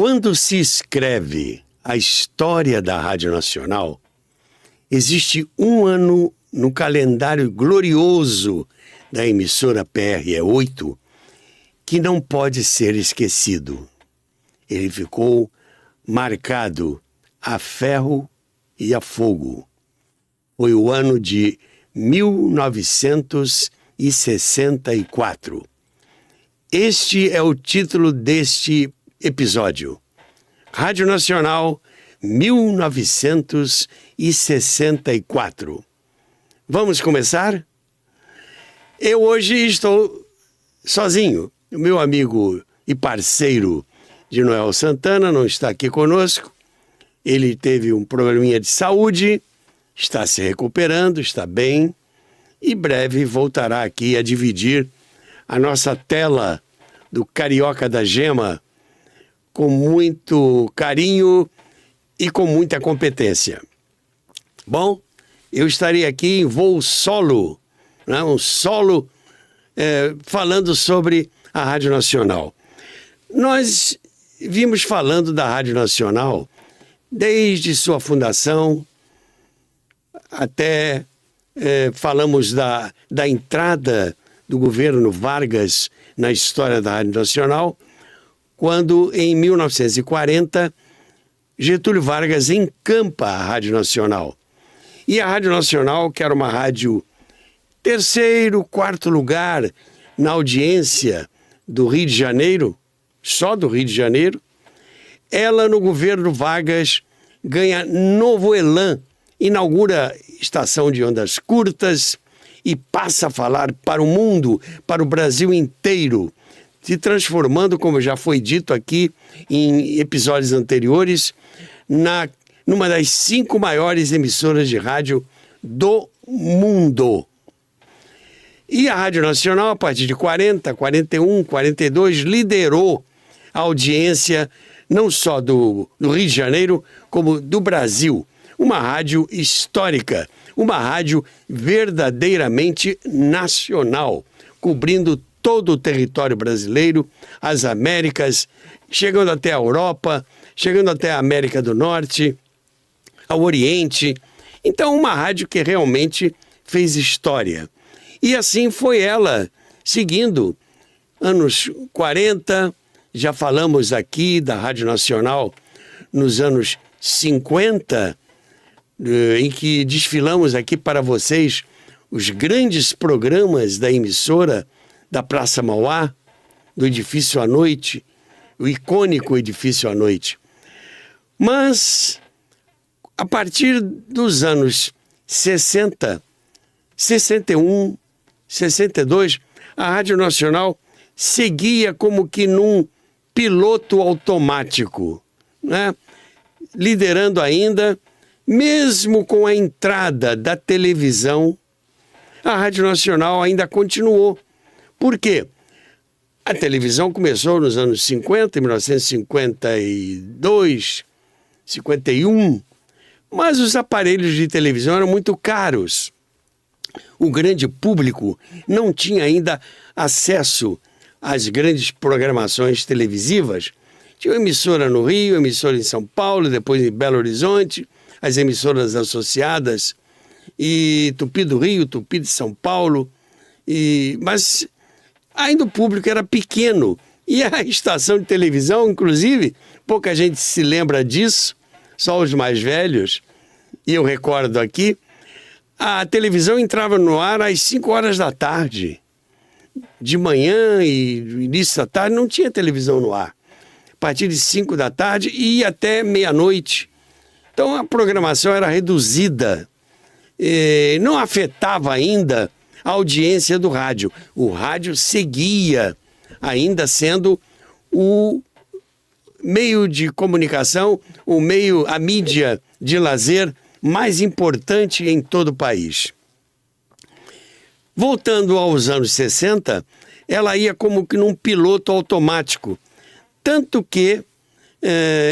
Quando se escreve a história da Rádio Nacional, existe um ano no calendário glorioso da emissora PRE8 que não pode ser esquecido. Ele ficou marcado a ferro e a fogo. Foi o ano de 1964. Este é o título deste episódio. Rádio Nacional 1964. Vamos começar? Eu hoje estou sozinho. O meu amigo e parceiro de Noel Santana não está aqui conosco. Ele teve um probleminha de saúde, está se recuperando, está bem e breve voltará aqui a dividir a nossa tela do Carioca da Gema com muito carinho e com muita competência. Bom, eu estarei aqui em voo solo, né? Um solo falando sobre a Rádio Nacional. Nós vimos falando da Rádio Nacional desde sua fundação até falamos da entrada do governo Vargas na história da Rádio Nacional, quando, em 1940, Getúlio Vargas encampa a Rádio Nacional. E a Rádio Nacional, que era uma rádio terceiro, quarto lugar na audiência do Rio de Janeiro, só do Rio de Janeiro, ela, no governo Vargas, ganha novo elan, inaugura estação de ondas curtas e passa a falar para o mundo, para o Brasil inteiro, se transformando, como já foi dito aqui em episódios anteriores, numa das 5 maiores emissoras de rádio do mundo. E a Rádio Nacional, a partir de 40, 41, 42, liderou a audiência não só do Rio de Janeiro, como do Brasil. Uma rádio histórica, uma rádio verdadeiramente nacional, cobrindo todo o território brasileiro, as Américas, chegando até a Europa, chegando até a América do Norte, ao Oriente. Então, uma rádio que realmente fez história. E assim foi ela, seguindo anos 40, já falamos aqui da Rádio Nacional nos anos 50, em que desfilamos aqui para vocês os grandes programas da emissora da Praça Mauá, do Edifício à Noite, o icônico Edifício à Noite. Mas, a partir dos anos 60, 61, 62, a Rádio Nacional seguia como que num piloto automático, né? Liderando ainda, mesmo com a entrada da televisão, a Rádio Nacional ainda continuou. Por quê? A televisão começou nos anos 50, 1952, 51, mas os aparelhos de televisão eram muito caros. O grande público não tinha ainda acesso às grandes programações televisivas. Tinha uma emissora no Rio, emissora em São Paulo, depois em Belo Horizonte, as emissoras associadas, e Tupi do Rio, Tupi de São Paulo, mas ainda o público era pequeno. E a estação de televisão, inclusive, pouca gente se lembra disso, só os mais velhos, e eu recordo aqui, a televisão entrava no ar às 5 horas da tarde. De manhã e início da tarde não tinha televisão no ar. A partir de 5 da tarde e até meia-noite. Então a programação era reduzida. Não afetava ainda a audiência do rádio. O rádio seguia ainda sendo o meio de comunicação, a mídia de lazer mais importante em todo o país. Voltando aos anos 60, ela ia como que num piloto automático. Tanto que,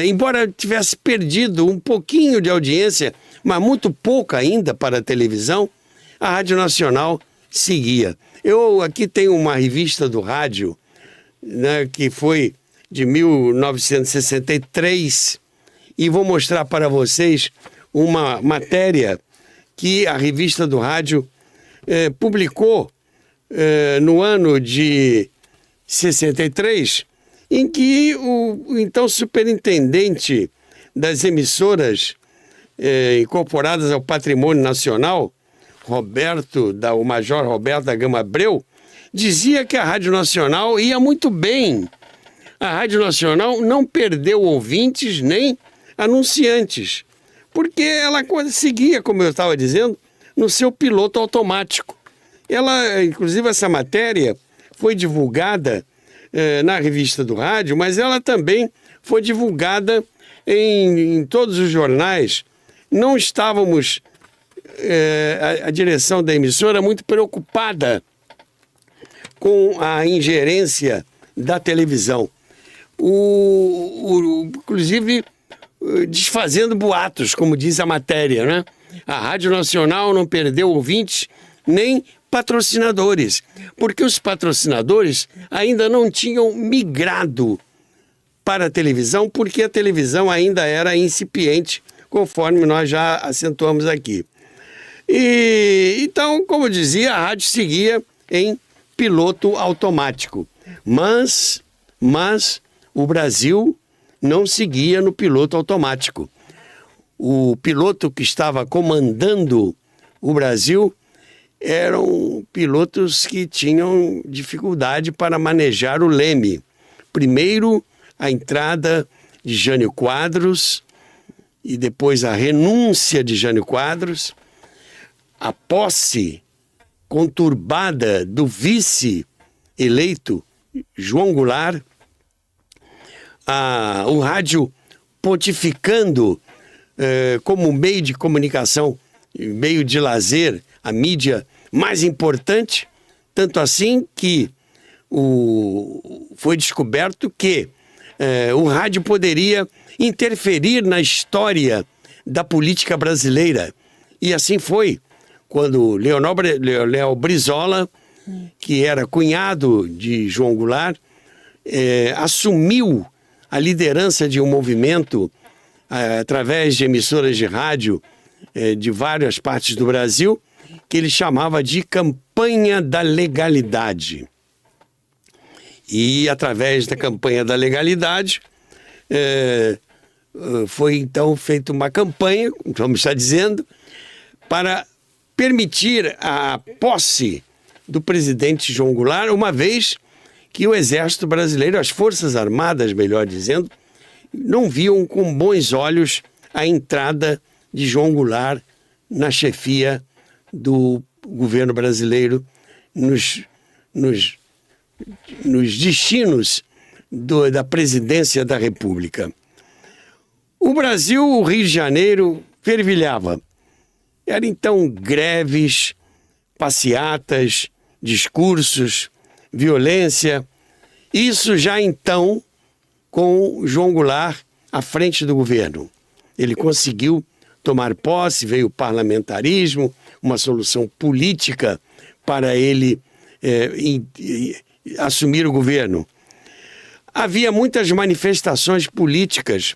embora tivesse perdido um pouquinho de audiência, mas muito pouca ainda para a televisão, a Rádio Nacional seguia. Eu aqui tenho uma revista do rádio, né, que foi de 1963, e vou mostrar para vocês uma matéria que a Revista do Rádio publicou no ano de 63, em que o então superintendente das emissoras incorporadas ao Patrimônio Nacional, o Major Roberto da Gama Abreu, dizia que a Rádio Nacional ia muito bem. A Rádio Nacional não perdeu ouvintes nem anunciantes, porque ela seguia, como eu estava dizendo, no seu piloto automático. Inclusive, essa matéria foi divulgada na Revista do Rádio, mas ela também foi divulgada em todos os jornais. Não estávamos, a direção da emissora, muito preocupada com a ingerência da televisão. Inclusive, desfazendo boatos, como diz a matéria, né? A Rádio Nacional não perdeu ouvintes nem patrocinadores, porque os patrocinadores ainda não tinham migrado para a televisão, porque a televisão ainda era incipiente, conforme nós já acentuamos aqui. Então, como eu dizia, a rádio seguia em piloto automático, mas o Brasil não seguia no piloto automático. O piloto que estava comandando o Brasil eram pilotos que tinham dificuldade para manejar o leme. Primeiro, a entrada de Jânio Quadros e depois a renúncia de Jânio Quadros, a posse conturbada do vice eleito João Goulart, o rádio pontificando como meio de comunicação, meio de lazer, a mídia mais importante, tanto assim que foi descoberto que o rádio poderia interferir na história da política brasileira. E assim foi, quando Leonel Brizola, que era cunhado de João Goulart, assumiu a liderança de um movimento através de emissoras de rádio de várias partes do Brasil, que ele chamava de Campanha da Legalidade. E através da Campanha da Legalidade foi então feita uma campanha, como está dizendo, para permitir a posse do presidente João Goulart, uma vez que o Exército Brasileiro, as Forças Armadas, melhor dizendo, não viam com bons olhos a entrada de João Goulart na chefia do governo brasileiro, nos destinos da presidência da República. O Brasil, o Rio de Janeiro, fervilhava. Eram então greves, passeatas, discursos, violência. Isso já então com João Goulart à frente do governo. Ele conseguiu tomar posse, veio o parlamentarismo, uma solução política para ele assumir o governo. Havia muitas manifestações políticas,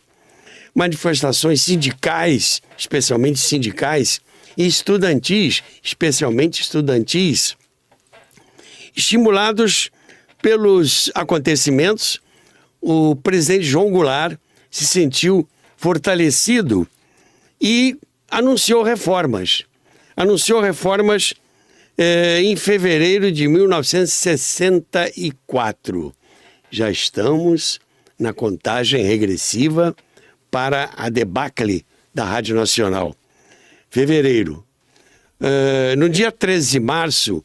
manifestações sindicais, especialmente sindicais, e estudantis, especialmente estudantis. Estimulados pelos acontecimentos, o presidente João Goulart se sentiu fortalecido e anunciou reformas. Anunciou reformas em fevereiro de 1964. Já estamos na contagem regressiva para a debacle da Rádio Nacional. Fevereiro. No dia 13 de março,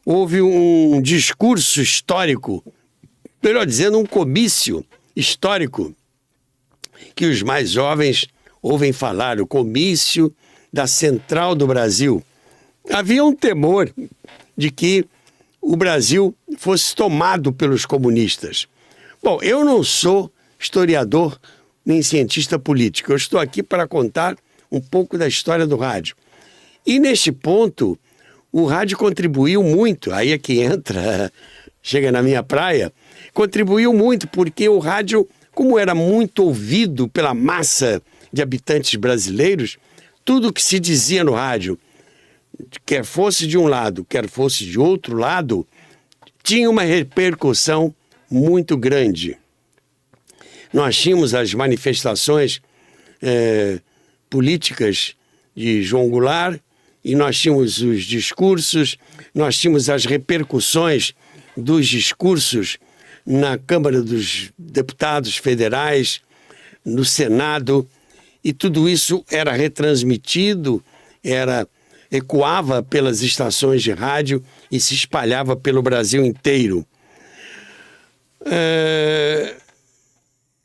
houve um discurso histórico, melhor dizendo, um comício histórico, que os mais jovens ouvem falar, o comício da Central do Brasil. Havia um temor de que o Brasil fosse tomado pelos comunistas. Bom, eu não sou historiador nem cientista político, eu estou aqui para contar um pouco da história do rádio. E neste ponto, o rádio contribuiu muito, aí é que entra chega na minha praia, contribuiu muito, porque o rádio, como era muito ouvido pela massa de habitantes brasileiros, tudo que se dizia no rádio, quer fosse de um lado, quer fosse de outro lado, tinha uma repercussão muito grande. Nós tínhamos as manifestações políticas de João Goulart, e nós tínhamos os discursos, nós tínhamos as repercussões dos discursos na Câmara dos Deputados Federais, no Senado, e tudo isso era retransmitido, ecoava pelas estações de rádio e se espalhava pelo Brasil inteiro.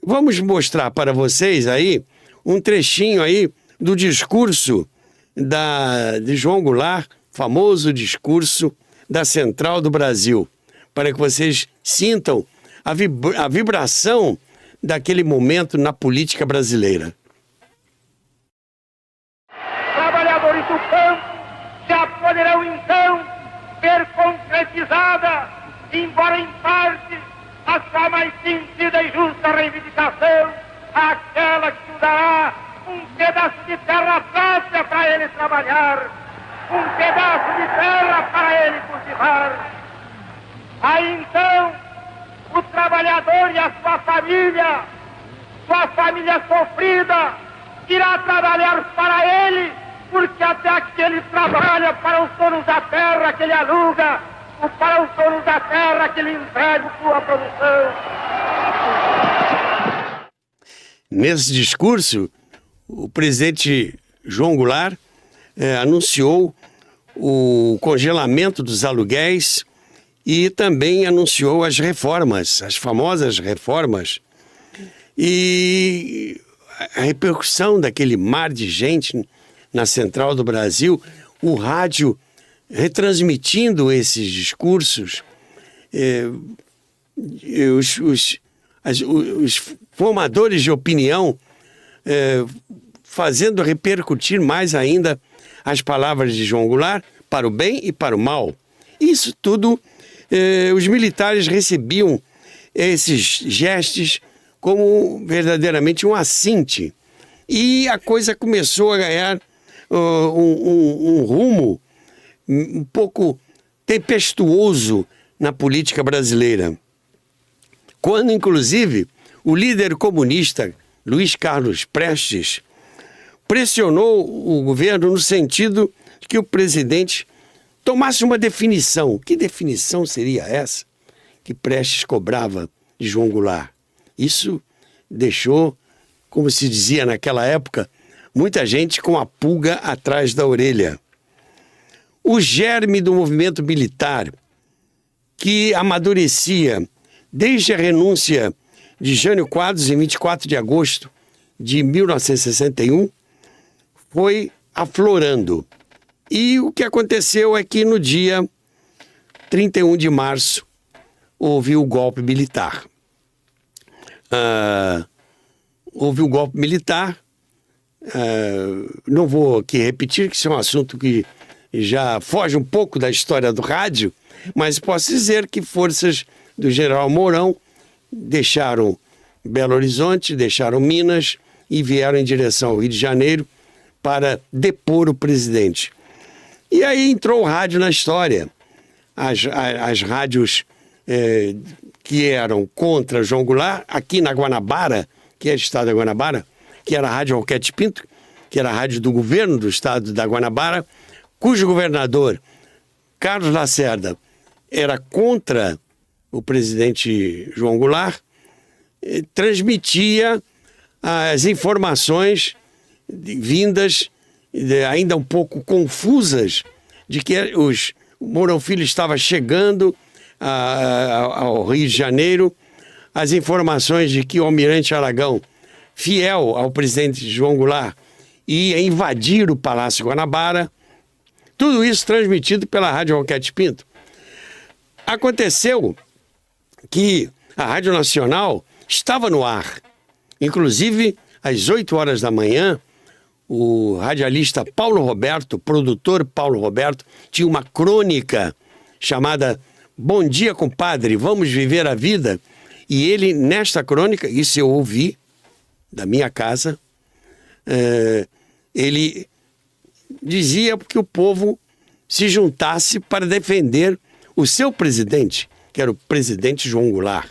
Vamos mostrar para vocês aí um trechinho aí do discurso de João Goulart, famoso discurso da Central do Brasil, para que vocês sintam a vibração daquele momento na política brasileira. Trabalhadores do campo já poderão então ver concretizada, embora em parte, a sua mais sentida e justa reivindicação, aquela que dará um pedaço de terra própria para ele trabalhar, um pedaço de terra para ele cultivar. Aí então, o trabalhador e a sua família sofrida, irá trabalhar para ele, porque até aqui ele trabalha para os donos da terra que ele aluga, ou para os donos da terra que ele entrega sua produção. Nesse discurso, o presidente João Goulart anunciou o congelamento dos aluguéis e também anunciou as reformas, as famosas reformas. E a repercussão daquele mar de gente na Central do Brasil, o rádio retransmitindo esses discursos, os formadores de opinião fazendo repercutir mais ainda as palavras de João Goulart, para o bem e para o mal. Isso tudo, os militares recebiam esses gestos como verdadeiramente um assinte. E a coisa começou a ganhar um rumo um pouco tempestuoso na política brasileira. Quando, inclusive, o líder comunista Luiz Carlos Prestes pressionou o governo no sentido de que o presidente tomasse uma definição. Que definição seria essa que Prestes cobrava de João Goulart? Isso deixou, como se dizia naquela época, muita gente com a pulga atrás da orelha. O germe do movimento militar, que amadurecia desde a renúncia de Jânio Quadros em 24 de agosto de 1961, foi aflorando. E o que aconteceu é que no dia 31 de março houve o golpe militar. Houve o golpe militar, não vou aqui repetir, que isso é um assunto que já foge um pouco da história do rádio, mas posso dizer que forças do general Mourão deixaram Belo Horizonte, deixaram Minas e vieram em direção ao Rio de Janeiro para depor o presidente. E aí entrou o rádio na história. As rádios que eram contra João Goulart, aqui na Guanabara, que é o estado da Guanabara, que era a Rádio Roquete Pinto, que era a rádio do governo do estado da Guanabara, cujo governador, Carlos Lacerda, era contra o presidente João Goulart, transmitia as informações vindas, ainda um pouco confusas, de que o Mourão Filho estava chegando ao Rio de Janeiro, as informações de que o almirante Aragão, fiel ao presidente João Goulart, ia invadir o Palácio Guanabara, tudo isso transmitido pela Rádio Roquete Pinto. Aconteceu que a Rádio Nacional estava no ar. Inclusive, às 8 horas da manhã, o radialista Paulo Roberto, produtor Paulo Roberto, tinha uma crônica chamada Bom dia, compadre, vamos viver a vida. E ele, nesta crônica, isso eu ouvi da minha casa, ele dizia que o povo se juntasse para defender o seu presidente, que era o presidente João Goulart.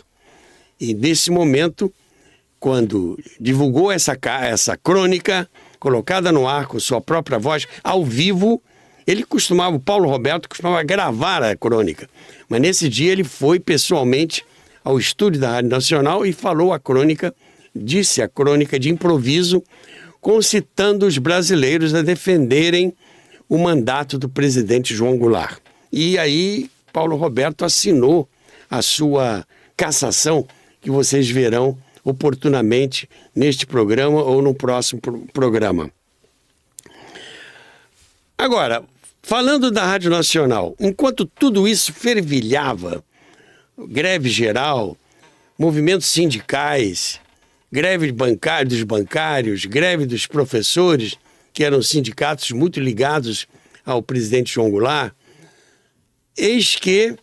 E nesse momento, quando divulgou essa crônica, colocada no ar com sua própria voz, ao vivo, o Paulo Roberto costumava gravar a crônica. Mas nesse dia ele foi pessoalmente ao estúdio da Rádio Nacional e falou a crônica, disse a crônica de improviso, concitando os brasileiros a defenderem o mandato do presidente João Goulart. E aí Paulo Roberto assinou a sua cassação, que vocês verão oportunamente neste programa ou no próximo programa. Agora, falando da Rádio Nacional, enquanto tudo isso fervilhava, greve geral, movimentos sindicais, greve dos bancários, greve dos professores, que eram sindicatos muito ligados ao presidente João Goulart, eis que,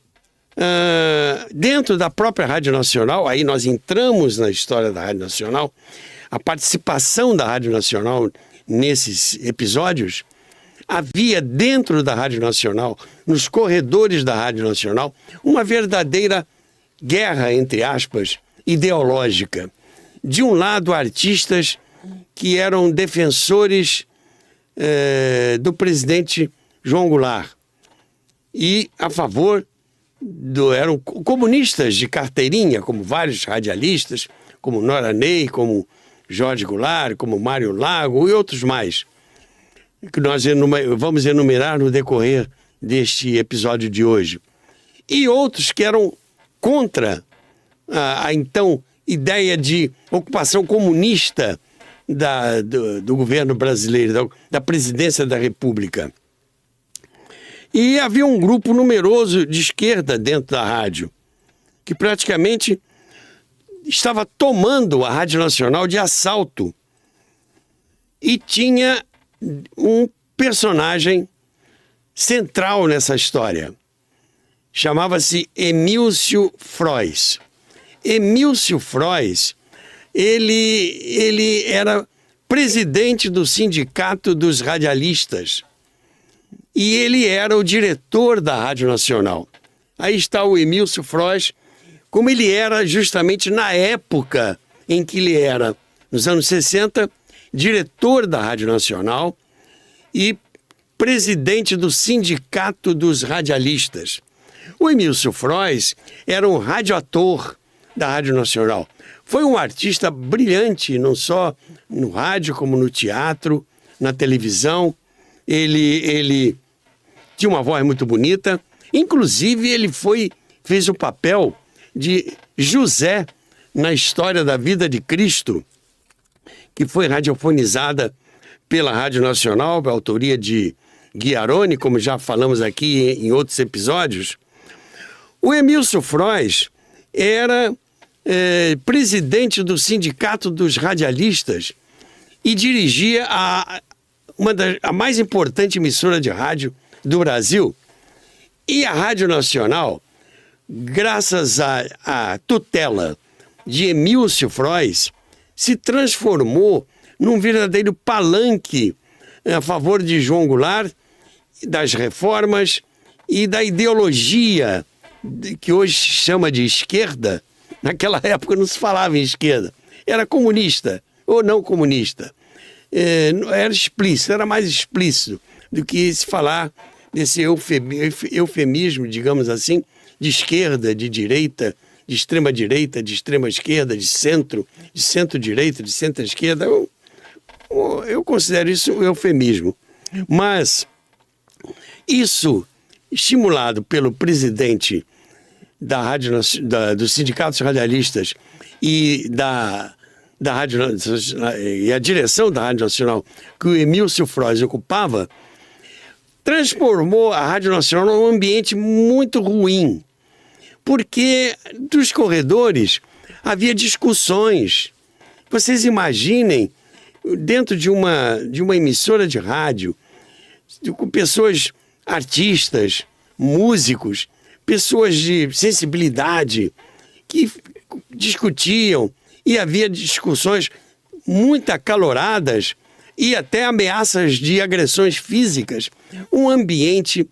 dentro da própria Rádio Nacional, aí nós entramos na história da Rádio Nacional, a participação da Rádio Nacional nesses episódios, havia dentro da Rádio Nacional, nos corredores da Rádio Nacional, uma verdadeira guerra, entre aspas, ideológica. De um lado, artistas que eram defensores do presidente João Goulart e a favor eram comunistas de carteirinha, como vários radialistas, como Nora Ney, como Jorge Goulart, como Mário Lago e outros mais, que nós vamos enumerar no decorrer deste episódio de hoje. E outros que eram contra a então ideia de ocupação comunista do governo brasileiro, da presidência da República. E havia um grupo numeroso de esquerda dentro da rádio, que praticamente estava tomando a Rádio Nacional de assalto. E tinha um personagem central nessa história. Chamava-se Emílcio Frois. Emílcio Frois, ele era presidente do Sindicato dos Radialistas e ele era o diretor da Rádio Nacional. Aí está o Emílcio Frois, como ele era justamente na época em que ele era, nos anos 60, diretor da Rádio Nacional e presidente do Sindicato dos Radialistas. O Emílcio Frois era um radioator da Rádio Nacional. Foi um artista brilhante, não só no rádio, como no teatro, na televisão. Ele tinha uma voz muito bonita. Inclusive, ele fez o papel de José na História da Vida de Cristo, que foi radiofonizada pela Rádio Nacional, pela autoria de Guiarone, como já falamos aqui em outros episódios. O Emílcio Frois era presidente do Sindicato dos Radialistas e dirigia a mais importante emissora de rádio do Brasil. E a Rádio Nacional, graças à tutela de Emílcio Frois, se transformou num verdadeiro palanque a favor de João Goulart, das reformas e da ideologia que hoje se chama de esquerda. Naquela época não se falava em esquerda, era comunista ou não comunista. Era explícito, era mais explícito do que se falar desse eufemismo, digamos assim, de esquerda, de direita, de extrema-direita, de extrema-esquerda, de centro-direita, de centro-esquerda. Eu considero isso um eufemismo. Mas isso, estimulado pelo presidente da Rádio, dos Sindicatos Radialistas e da Rádio, e a direção da Rádio Nacional, que o Emílcio Frois ocupava, transformou a Rádio Nacional num ambiente muito ruim, porque dos corredores havia discussões. Vocês imaginem, dentro de uma emissora de rádio, com pessoas, artistas, músicos, pessoas de sensibilidade que discutiam e havia discussões muito acaloradas e até ameaças de agressões físicas. Um ambiente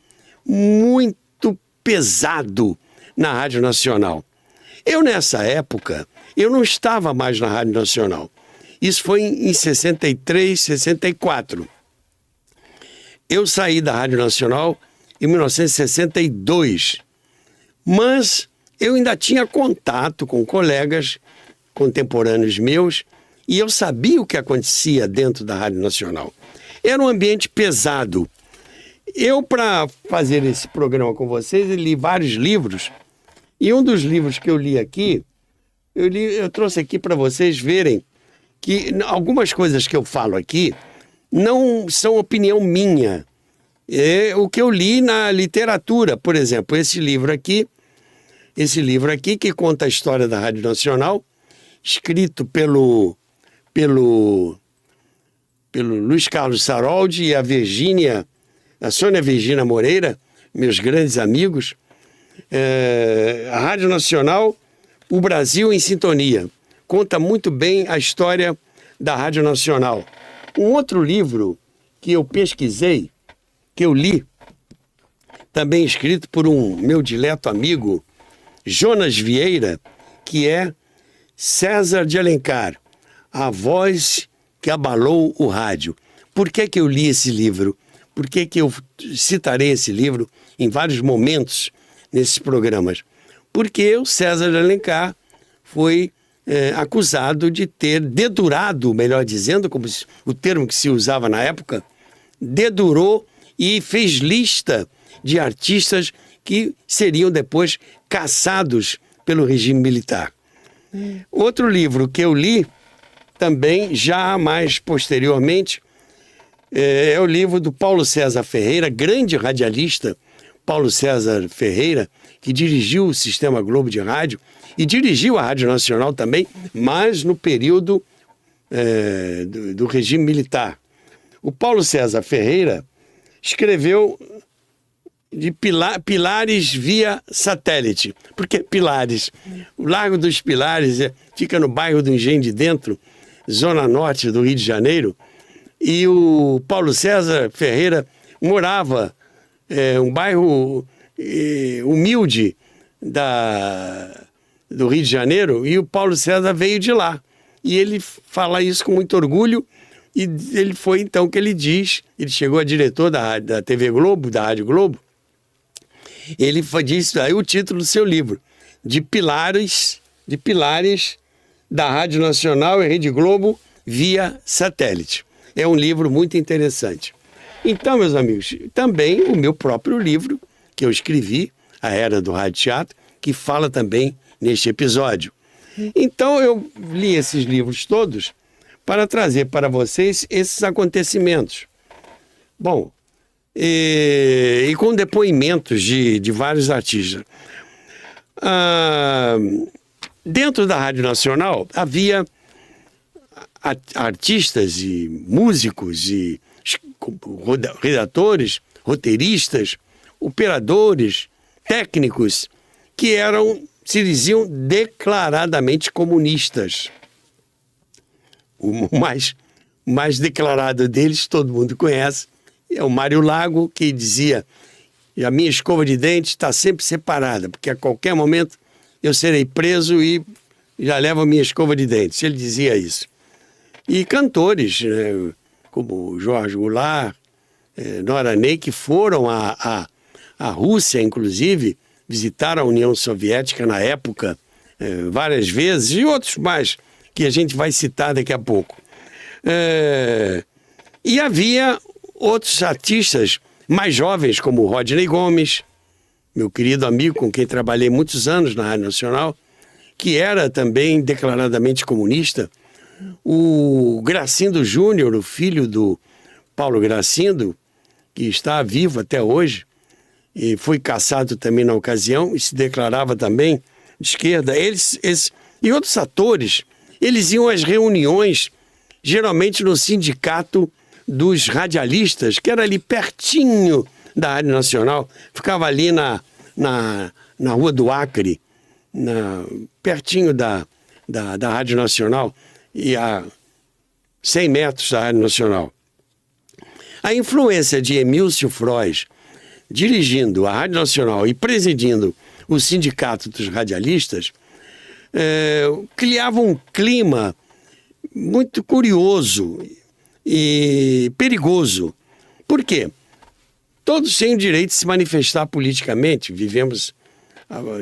muito pesado na Rádio Nacional. Eu, nessa época, eu não estava mais na Rádio Nacional. Isso foi em 63, 64. Eu saí da Rádio Nacional em 1962, mas eu ainda tinha contato com colegas contemporâneos meus e eu sabia o que acontecia dentro da Rádio Nacional. Era um ambiente pesado. Eu, para fazer esse programa com vocês, li vários livros, e um dos livros que eu li aqui, eu trouxe aqui para vocês verem que algumas coisas que eu falo aqui não são opinião minha. É o que eu li na literatura. Por exemplo, esse livro aqui que conta a história da Rádio Nacional, escrito pelo Luiz Carlos Saroldi e a Sônia Virgínia Moreira, meus grandes amigos. A Rádio Nacional, o Brasil em Sintonia. Conta muito bem a história da Rádio Nacional. Um outro livro que eu pesquisei, que eu li, também escrito por um meu dileto amigo, Jonas Vieira, que é César de Alencar, A Voz que Abalou o Rádio. Por que eu li esse livro? Por que eu citarei esse livro em vários momentos nesses programas? Porque o César de Alencar foi acusado de ter dedurado, melhor dizendo, como o termo que se usava na época, dedurou e fez lista de artistas que seriam depois caçados pelo regime militar. Outro livro que eu li, também já mais posteriormente, é o livro do Paulo César Ferreira, grande radialista, Paulo César Ferreira, que dirigiu o Sistema Globo de Rádio e dirigiu a Rádio Nacional também, mas no período do regime militar. O Paulo César Ferreira escreveu de Pilares via satélite. Por que Pilares? O Largo dos Pilares fica no bairro do Engenho de Dentro, zona norte do Rio de Janeiro, e o Paulo César Ferreira morava um bairro humilde do Rio de Janeiro, e o Paulo César veio de lá. E ele fala isso com muito orgulho, e ele foi então que ele diz, ele chegou a diretor da TV Globo, da Rádio Globo, ele disse aí o título do seu livro, de Pilares da Rádio Nacional e Rede Globo via satélite. É um livro muito interessante. Então, meus amigos, também o meu próprio livro, que eu escrevi, A Era do Rádio Teatro, que fala também neste episódio. Então, eu li esses livros todos para trazer para vocês esses acontecimentos. Bom, e com depoimentos de vários artistas. Dentro da Rádio Nacional havia artistas e músicos e redatores, roteiristas, operadores, técnicos que se diziam declaradamente comunistas. O mais declarado deles, todo mundo conhece, é o Mário Lago, que dizia: a minha escova de dente está sempre separada, porque a qualquer momento eu serei preso e já levo a minha escova de dentes. Ele dizia isso. E cantores, né, como Jorge Goulart, Nora Ney, que foram à Rússia, inclusive, visitaram a União Soviética na época, várias vezes, e outros mais, que a gente vai citar daqui a pouco. E havia outros artistas mais jovens, como Rodney Gomes, meu querido amigo com quem trabalhei muitos anos na Rádio Nacional, que era também declaradamente comunista. O Gracindo Júnior, o filho do Paulo Gracindo, que está vivo até hoje, e foi caçado também na ocasião, e se declarava também de esquerda. Eles e outros atores, eles iam às reuniões, geralmente no sindicato dos radialistas, que era ali pertinho da Rádio Nacional, ficava ali na Rua do Acre, pertinho da Rádio Nacional, e a 100 metros da Rádio Nacional. A influência de Emílcio Frois, dirigindo a Rádio Nacional e presidindo o Sindicato dos Radialistas, criava um clima muito curioso e perigoso. Por quê? Todos têm o direito de se manifestar politicamente, vivíamos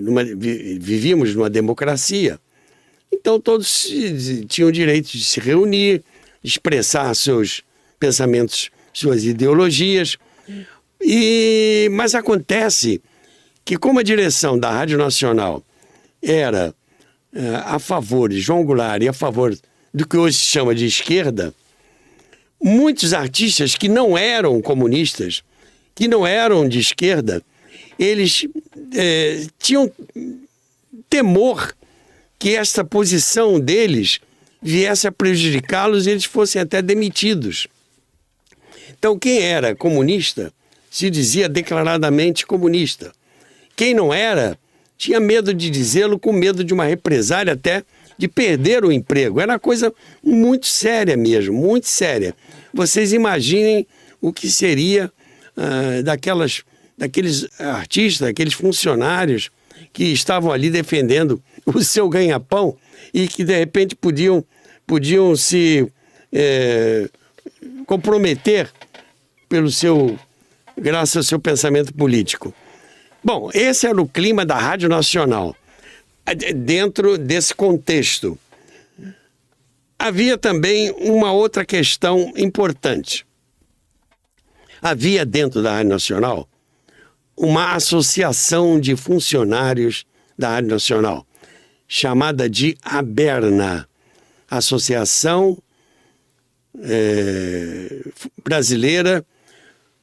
numa democracia, então todos tinham o direito de se reunir, expressar seus pensamentos, suas ideologias, mas acontece que, como a direção da Rádio Nacional era a favor de João Goulart e a favor do que hoje se chama de esquerda, muitos artistas que não eram comunistas, que não eram de esquerda, eles tinham temor que essa posição deles viesse a prejudicá-los e eles fossem até demitidos. Então, quem era comunista se dizia declaradamente comunista. Quem não era, tinha medo de dizê-lo, com medo de uma represália, até de perder o emprego. Era uma coisa muito séria mesmo, muito séria. Vocês imaginem o que seria daqueles artistas, daqueles funcionários que estavam ali defendendo o seu ganha-pão e que, de repente, podiam se comprometer graças ao seu pensamento político. Bom, esse era o clima da Rádio Nacional. Dentro desse contexto, havia também uma outra questão importante. Havia dentro da Rádio Nacional uma associação de funcionários da Rádio Nacional, chamada de ABERNA, Associação Brasileira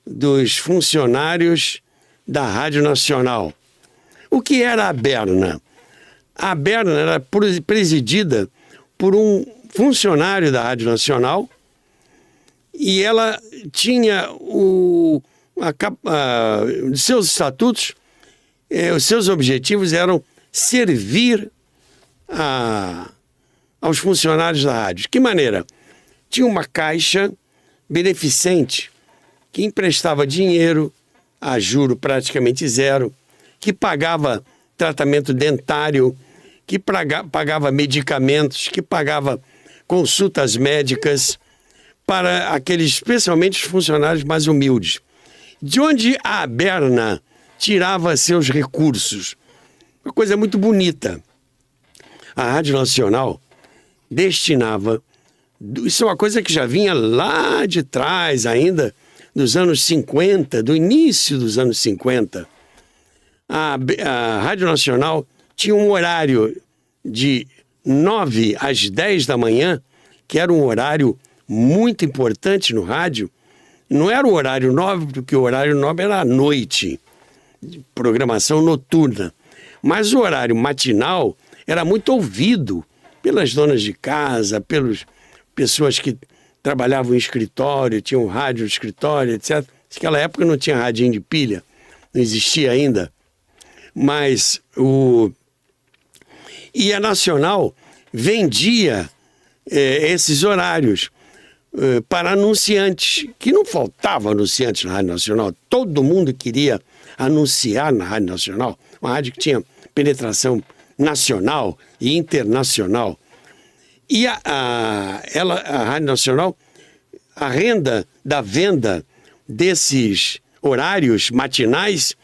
dos Funcionários da Rádio Nacional. O que era a ABERNA? A ABERNA era presidida por um funcionário da Rádio Nacional e ela tinha os seus estatutos, os seus objetivos eram servir aos funcionários da rádio. De que maneira? Tinha uma caixa beneficente que emprestava dinheiro a juro praticamente zero, que pagava tratamento dentário, que pagava medicamentos, que pagava consultas médicas para aqueles, especialmente os funcionários mais humildes. De onde a ABERNA tirava seus recursos? Uma coisa muito bonita. A Rádio Nacional destinava, isso é uma coisa que já vinha lá de trás ainda, dos anos 50, do início dos anos 50, a Rádio Nacional tinha um horário de 9 às 10 da manhã, que era um horário muito importante no rádio. Não era o horário 9, porque o horário 9 era à noite, programação noturna. Mas o horário matinal era muito ouvido pelas donas de casa, pelas pessoas que trabalhavam em escritório, tinham rádio no escritório, etc. Naquela época não tinha radinho de pilha, não existia ainda. Mas E a Nacional vendia esses horários para anunciantes, que não faltava anunciantes na Rádio Nacional. Todo mundo queria anunciar na Rádio Nacional, uma rádio que tinha penetração nacional e internacional. E a Rádio Nacional, a renda da venda desses horários matinais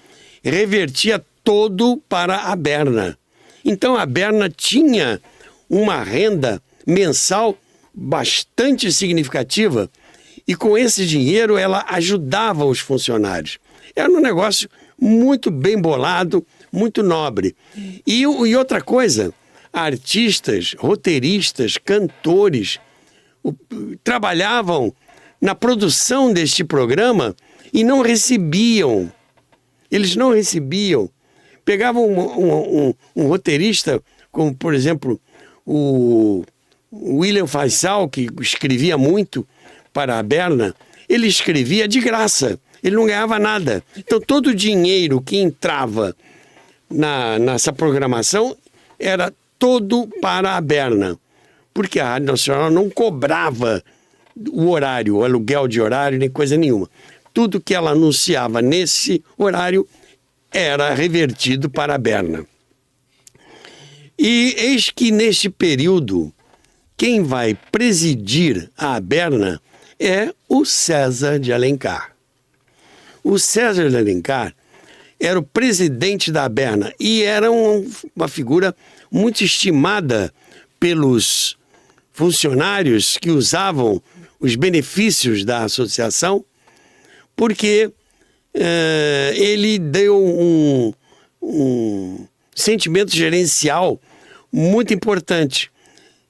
revertia todo para a ABERNA. Então a ABERNA tinha uma renda mensal bastante significativa e com esse dinheiro ela ajudava os funcionários. Era um negócio muito bem bolado, muito nobre. E outra coisa, artistas, roteiristas, cantores trabalhavam na produção deste programa e não recebiam. Eles não recebiam. Pegavam um roteirista, como, por exemplo, o William Faisal, que escrevia muito para a ABERNA, ele escrevia de graça, ele não ganhava nada. Então, todo o dinheiro que entrava nessa programação era todo para a Berna, porque a Rádio Nacional não cobrava o horário, o aluguel de horário, nem coisa nenhuma. Tudo que ela anunciava nesse horário era revertido para a Berna. E eis que neste período, quem vai presidir a Berna é o César de Alencar. O César de Alencar era o presidente da Berna e era uma figura muito estimada pelos funcionários que usavam os benefícios da associação, porque ele deu um sentimento gerencial muito importante.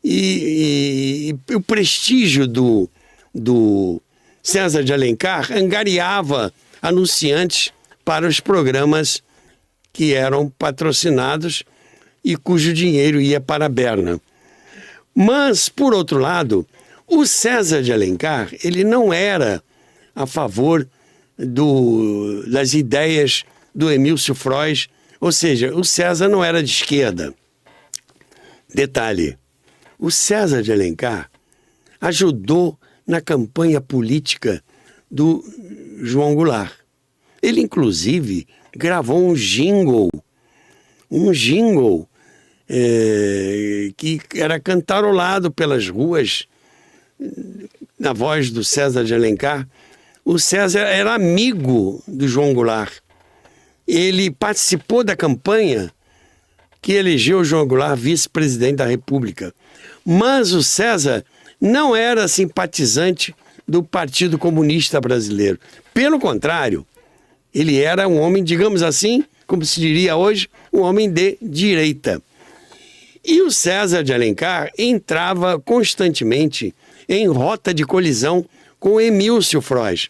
E o prestígio do César de Alencar angariava anunciantes para os programas que eram patrocinados e cujo dinheiro ia para a Berna. Mas, por outro lado, o César de Alencar, ele não era a favor das ideias do Emílcio Frois, ou seja, o César não era de esquerda. Detalhe, o César de Alencar ajudou na campanha política do João Goulart. Ele, inclusive, gravou um jingle que era cantarolado pelas ruas na voz do César de Alencar. O César era amigo do João Goulart. Ele participou da campanha que elegeu o João Goulart vice-presidente da República. Mas o César não era simpatizante do Partido Comunista Brasileiro. Pelo contrário, ele era um homem, digamos assim, como se diria hoje, um homem de direita. E o César de Alencar entrava constantemente em rota de colisão com Emílcio Frois,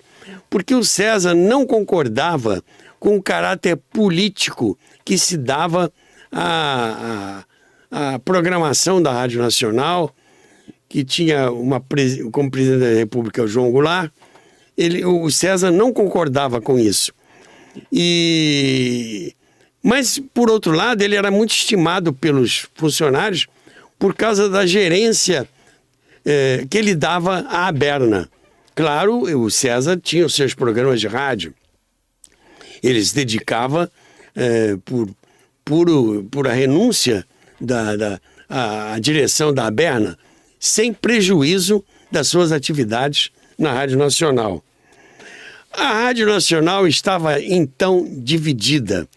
porque o César não concordava com o caráter político que se dava à programação da Rádio Nacional, que tinha como presidente da República o João Goulart. O César não concordava com isso. Mas, por outro lado, ele era muito estimado pelos funcionários por causa da gerência que ele dava à Berna. Claro, o César tinha os seus programas de rádio. Ele se dedicava por a renúncia à direção da Berna, sem prejuízo das suas atividades na Rádio Nacional. A Rádio Nacional estava, então, dividida.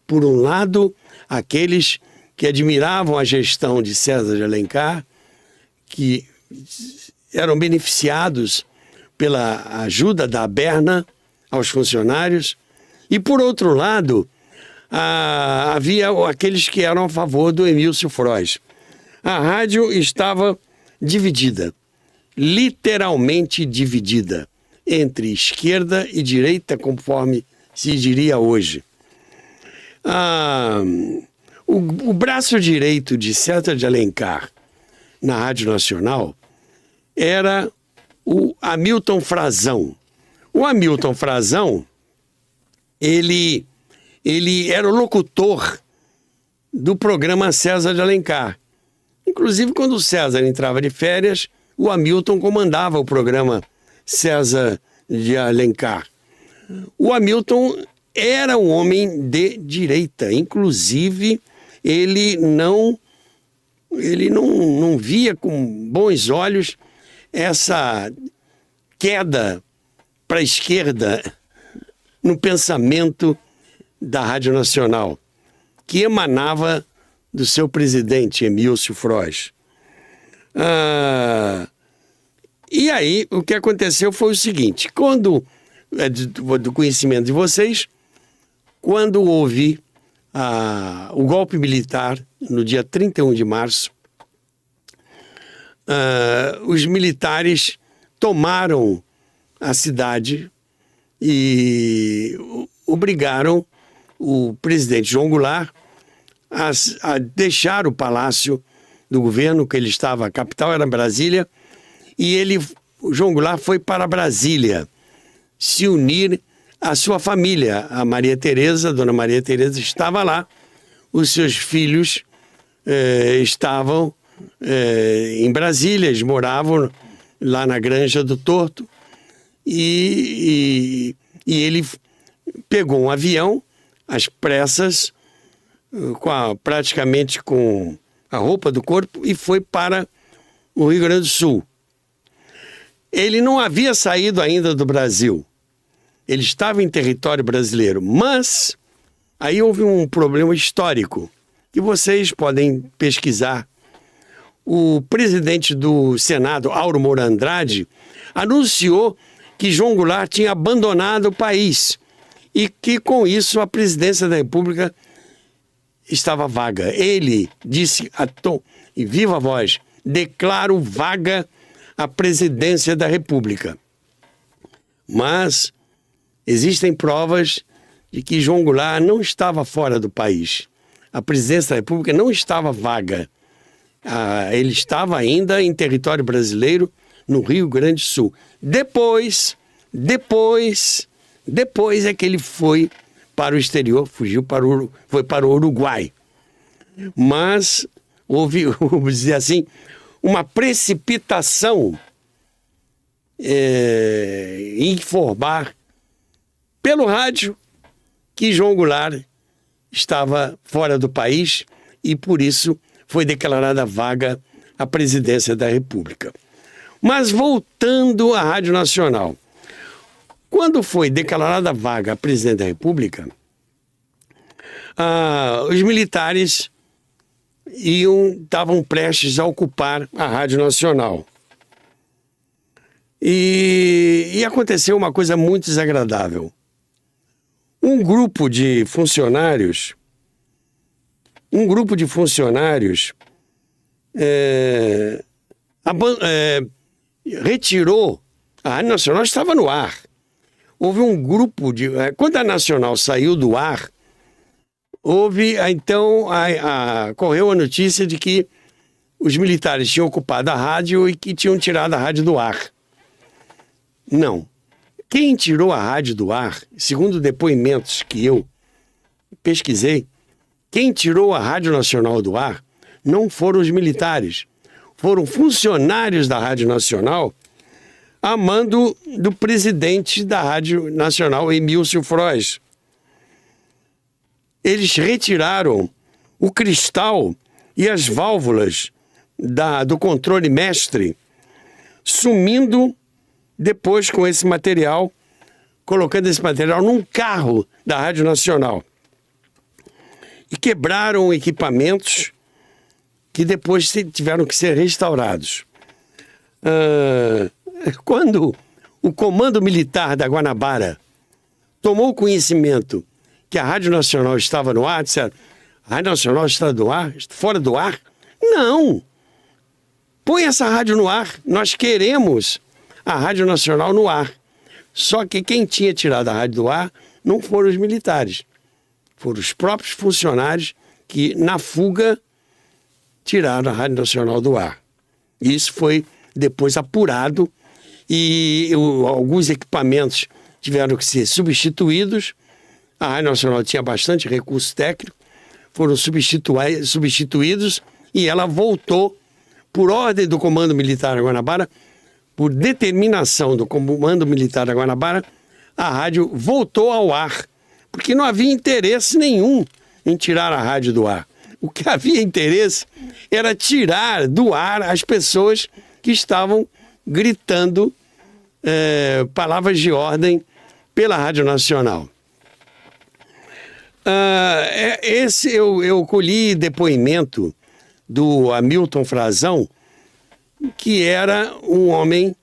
Por um lado, aqueles que admiravam a gestão de César de Alencar, que eram beneficiados pela ajuda da Berna aos funcionários, e, por outro lado, havia aqueles que eram a favor do Emílcio Frois. A rádio estava dividida, literalmente dividida, entre esquerda e direita, conforme se diria hoje. O braço direito de César de Alencar na Rádio Nacional era o Hamilton Frazão. O Hamilton Frazão, ele era o locutor do programa César de Alencar. Inclusive, quando o César entrava de férias, o Hamilton comandava o programa César de Alencar. O Hamilton era um homem de direita. Inclusive, ele não via com bons olhos essa queda para a esquerda no pensamento da Rádio Nacional, que emanava do seu presidente, Emílcio Frois. E aí, o que aconteceu foi o seguinte: do conhecimento de vocês, quando houve o golpe militar, no dia 31 de março, os militares tomaram a cidade e obrigaram o presidente João Goulart a deixar o palácio do governo, que ele estava, a capital era Brasília, e o João Goulart foi para Brasília se unir à sua família. A Maria Tereza, a dona Maria Tereza, estava lá os seus filhos estavam em Brasília, eles moravam lá na Granja do Torto, e ele pegou um avião às pressas, praticamente com a roupa do corpo, e foi para o Rio Grande do Sul. Ele não havia saído ainda do Brasil, ele estava em território brasileiro, mas aí houve um problema histórico que vocês podem pesquisar. O presidente do Senado, Auro Moura Andrade, anunciou que João Goulart tinha abandonado o país e que, com isso, a presidência da República estava vaga. Ele disse em viva voz: declaro vaga a presidência da República. Mas existem provas de que João Goulart não estava fora do país. A presidência da República não estava vaga. Ele estava ainda em território brasileiro, no Rio Grande do Sul. Depois é que ele foi para o exterior, foi para o Uruguai. Mas houve, vamos dizer assim, uma precipitação em informar pelo rádio que João Goulart estava fora do país e, por isso, foi declarada vaga a presidência da República. Mas voltando à Rádio Nacional, quando foi declarada vaga a presidência da República, os militares estavam prestes a ocupar a Rádio Nacional. E aconteceu uma coisa muito desagradável. Um grupo de funcionários retirou. A Rádio Nacional estava no ar. Houve um grupo de... Quando a Nacional saiu do ar, correu a notícia de que os militares tinham ocupado a rádio e que tinham tirado a rádio do ar. Não. Quem tirou a rádio do ar, segundo depoimentos que eu pesquisei, quem tirou a Rádio Nacional do ar não foram os militares, foram funcionários da Rádio Nacional, a mando do presidente da Rádio Nacional, Emílcio Frois. Eles retiraram o cristal e as válvulas do controle mestre, sumindo depois com esse material, colocando esse material num carro da Rádio Nacional. E quebraram equipamentos que depois tiveram que ser restaurados. Quando o Comando Militar da Guanabara tomou conhecimento que a Rádio Nacional estava no ar, disseram: a Rádio Nacional está fora do ar? Não! Põe essa rádio no ar, nós queremos a Rádio Nacional no ar. Só que quem tinha tirado a rádio do ar não foram os militares. Foram os próprios funcionários que, na fuga, tiraram a Rádio Nacional do ar. Isso foi depois apurado e alguns equipamentos tiveram que ser substituídos. A Rádio Nacional tinha bastante recurso técnico, foram substituídos e ela voltou, por ordem do Comando Militar da Guanabara, por determinação do Comando Militar da Guanabara, a rádio voltou ao ar, porque não havia interesse nenhum em tirar a rádio do ar. O que havia interesse era tirar do ar as pessoas que estavam gritando palavras de ordem pela Rádio Nacional. Eu colhi depoimento do Hamilton Frazão, que era um homem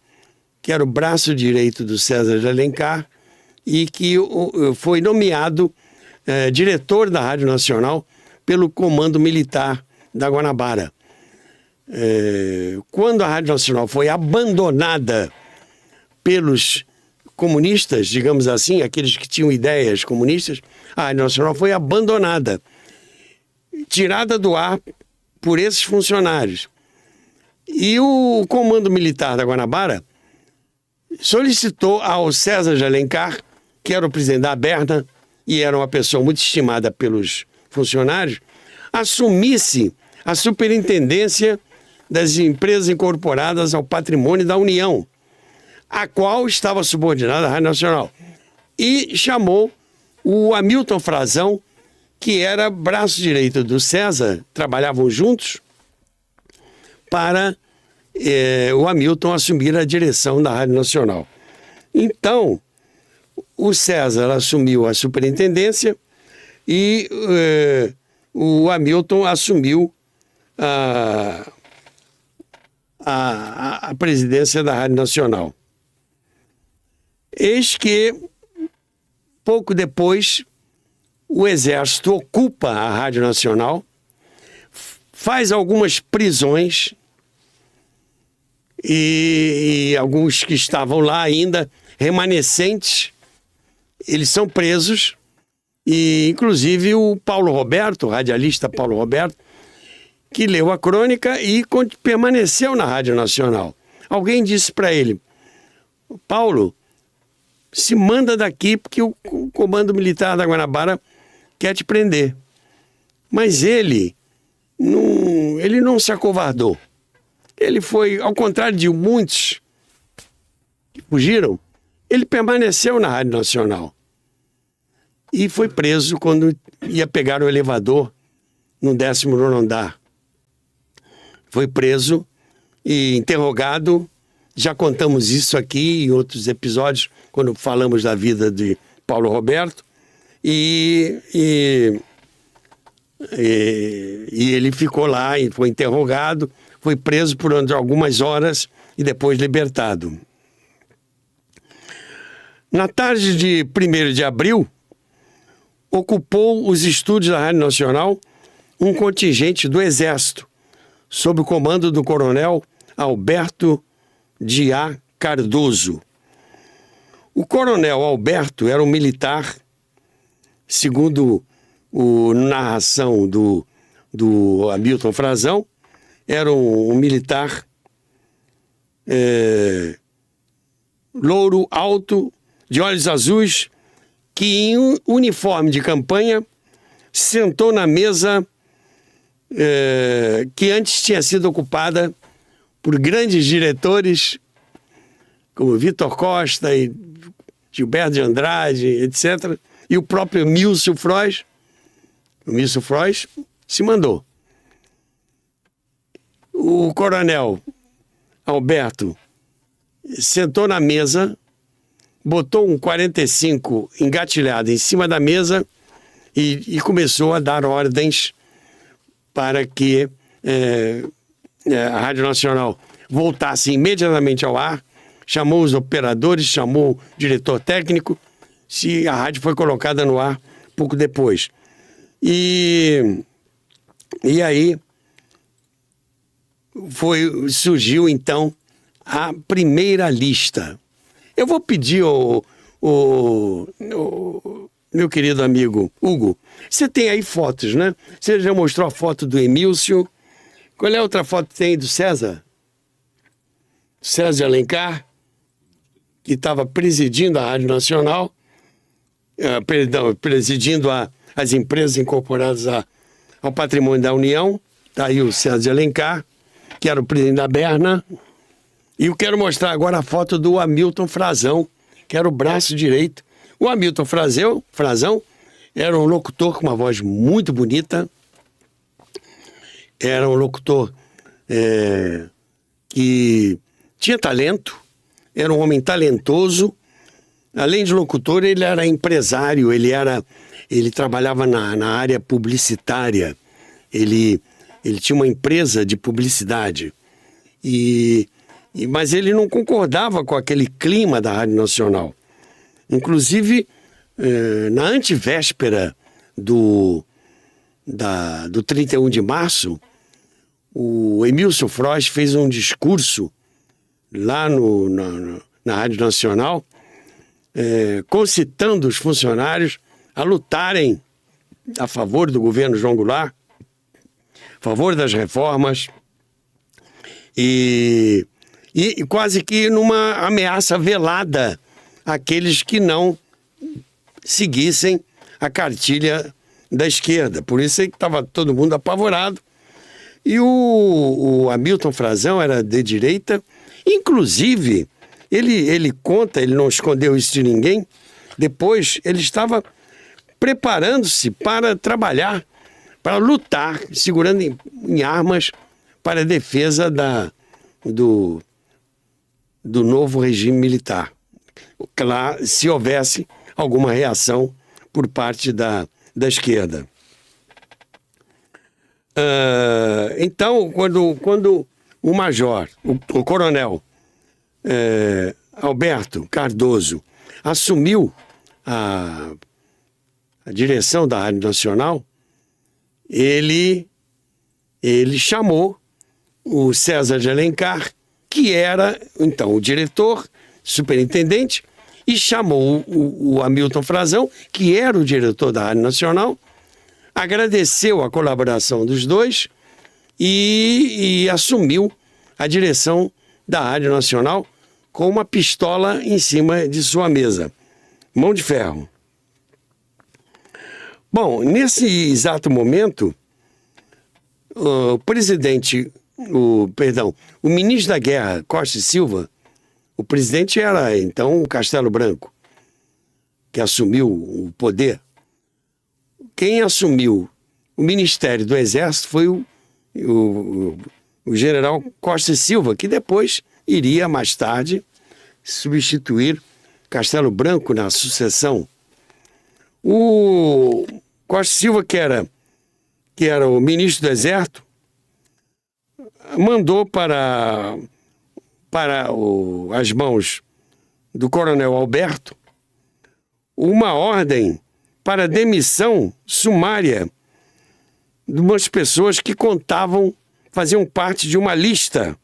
que era o braço direito do César de Alencar e que foi nomeado diretor da Rádio Nacional pelo Comando Militar da Guanabara. Quando a Rádio Nacional foi abandonada pelos comunistas, digamos assim, aqueles que tinham ideias comunistas, a Rádio Nacional foi abandonada, tirada do ar por esses funcionários. E o Comando Militar da Guanabara solicitou ao César de Alencar, que era o presidente da Aberna e era uma pessoa muito estimada pelos funcionários, assumisse a superintendência das empresas incorporadas ao patrimônio da União, a qual estava subordinada à Rádio Nacional. E chamou o Hamilton Frazão, que era braço direito do César, trabalhavam juntos, para o Hamilton assumir a direção da Rádio Nacional. Então, o César assumiu a superintendência e o Hamilton assumiu a presidência da Rádio Nacional. Eis que, pouco depois, o Exército ocupa a Rádio Nacional, faz algumas prisões e alguns que estavam lá ainda, remanescentes, eles são presos, e inclusive o Paulo Roberto, o radialista Paulo Roberto, que leu a crônica e permaneceu na Rádio Nacional. Alguém disse para ele: Paulo, se manda daqui porque o Comando Militar da Guanabara quer te prender. Mas ele não se acovardou. Ele foi, ao contrário de muitos que fugiram, ele permaneceu na Rádio Nacional. E foi preso quando ia pegar o elevador no 19º andar. Foi preso e interrogado. Já contamos isso aqui em outros episódios, quando falamos da vida de Paulo Roberto. E ele ficou lá e foi interrogado, foi preso por algumas horas e depois libertado. Na tarde de 1º de abril, ocupou os estúdios da Rádio Nacional um contingente do Exército, sob o comando do coronel Alberto de A. Cardoso. O coronel Alberto era um militar, segundo a narração do Hamilton Frazão, era um militar louro, alto, de olhos azuis, que em uniforme de campanha sentou na mesa que antes tinha sido ocupada por grandes diretores como Vitor Costa e Gilberto de Andrade, etc. E o próprio Mílcio Frois. O Mílcio Frois se mandou. O coronel Alberto sentou na mesa, botou um 45 engatilhado em cima da mesa e começou a dar ordens para que a Rádio Nacional voltasse imediatamente ao ar, chamou os operadores, chamou o diretor técnico, a rádio foi colocada no ar pouco depois. E aí surgiu então a primeira lista. Eu vou pedir ao meu querido amigo Hugo, você tem aí fotos, né? Você já mostrou a foto do Emílcio. Qual é a outra foto que tem aí do César? César de Alencar, que estava presidindo a Rádio Nacional, presidindo as empresas incorporadas ao patrimônio da União. Está aí o César de Alencar, que era o presidente da Berna. E eu quero mostrar agora a foto do Hamilton Frazão, que era o braço direito. O Hamilton Frazão era um locutor com uma voz muito bonita. Era um locutor que tinha talento, era um homem talentoso. Além de locutor, ele era empresário, ele trabalhava na área publicitária. Ele tinha uma empresa de publicidade. Mas ele não concordava com aquele clima da Rádio Nacional. Inclusive, na antevéspera do 31 de março, o Emílcio Frois fez um discurso lá na Rádio Nacional, concitando os funcionários a lutarem a favor do governo João Goulart, a favor das reformas, e quase que numa ameaça velada àqueles que não seguissem a cartilha da esquerda. Por isso é que estava todo mundo apavorado. E o Hamilton Frazão era de direita. Inclusive, ele conta, ele não escondeu isso de ninguém, depois ele estava preparando-se para trabalhar, para lutar, segurando em armas para a defesa do novo regime militar. Claro, se houvesse alguma reação por parte da esquerda. Então, quando o major, o coronel Alberto Cardoso assumiu a direção da Rádio Nacional, ele chamou o César de Alencar, que era, então, o diretor, superintendente, e chamou o Hamilton Frazão, que era o diretor da Rádio Nacional, agradeceu a colaboração dos dois e assumiu a direção da Rádio Nacional com uma pistola em cima de sua mesa. Mão de ferro. Bom, nesse exato momento, o ministro da Guerra, Costa e Silva, o presidente era, então, o Castelo Branco, que assumiu o poder. Quem assumiu o Ministério do Exército foi o general Costa e Silva, que depois iria, mais tarde, substituir Castelo Branco na sucessão. O Costa e Silva, que era o ministro do Exército, mandou para as mãos do coronel Alberto uma ordem para demissão sumária de umas pessoas que faziam parte de uma lista